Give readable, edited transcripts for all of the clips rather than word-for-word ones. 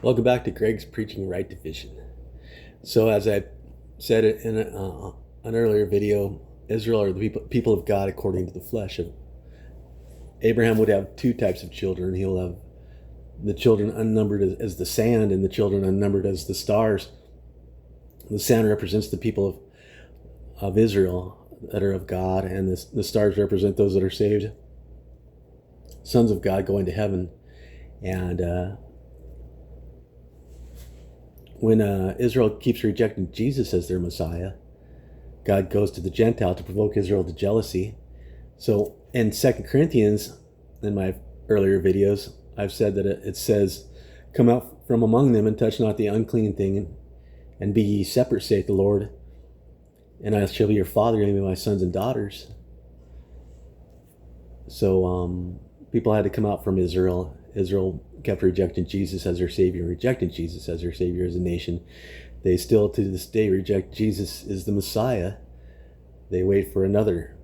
Welcome back to Greg's Preaching Right Division. So, as I said in an earlier video, Israel are the people of God according to the flesh. Abraham would have two types of children. He'll have the children unnumbered as the sand and the children unnumbered as the stars. The sand represents the people of Israel that are of God, and the stars represent those that are saved, sons of God going to heaven. And when Israel keeps rejecting Jesus as their Messiah, God goes to the Gentile to provoke Israel to jealousy. So in 2 Corinthians, in my earlier videos, I've said that it says, "Come out from among them and touch not the unclean thing, and be ye separate, saith the Lord, and I shall be your father, and you be my sons and daughters." So people had to come out from Israel. Israel kept rejecting Jesus as their Savior, rejecting Jesus as their Savior as a nation. They still, to this day, reject Jesus as the Messiah. They wait for another.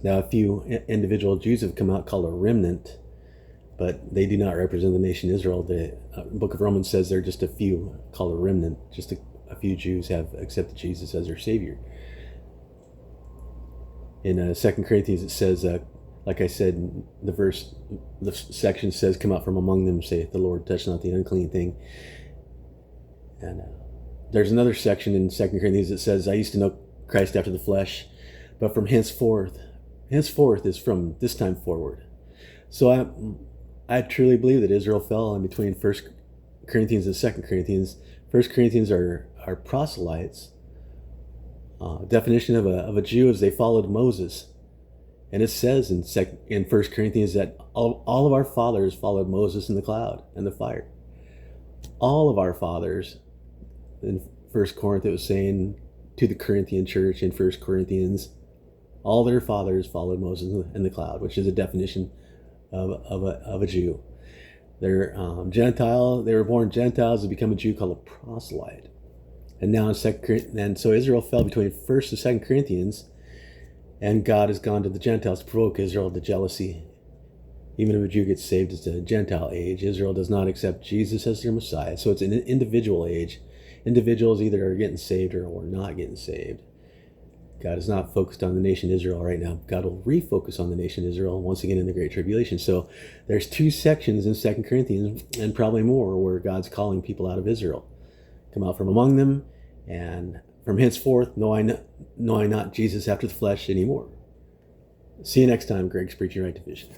Now, a few individual Jews have come out called a remnant, but they do not represent the nation Israel. The book of Romans says they're just a few called a remnant. Just a few Jews have accepted Jesus as their Savior. In 2 Corinthians, it says, like I said, the section says, "Come out from among them, saith the Lord, touch not the unclean thing." And there's another section in 2 Corinthians that says, "I used to know Christ after the flesh, but from henceforth is from this time forward." So I truly believe that Israel fell in between 1 Corinthians and 2 Corinthians. 1 Corinthians are proselytes. Definition of a Jew is they followed Moses. And it says in 1 Corinthians that all of our fathers followed Moses in the cloud and the fire. All of our fathers. In 1 Corinth, it was saying to the Corinthian church in 1 Corinthians, all their fathers followed Moses in the cloud, which is a definition of a Jew. They're Gentile. They were born Gentiles to become a Jew called a proselyte. And now so Israel fell between 1 and 2 Corinthians, and God has gone to the Gentiles to provoke Israel to jealousy. Even if a Jew gets saved, it's a Gentile age. Israel does not accept Jesus as their Messiah. So it's an individual age. Individuals either are getting saved or not getting saved. God is not focused on the nation Israel right now. God will refocus on the nation Israel once again in the Great Tribulation. So there's two sections in 2 Corinthians, and probably more, where God's calling people out of Israel. Come out from among them, and from henceforth know I not Jesus after the flesh anymore. See you next time, Greg's Preaching Right Division.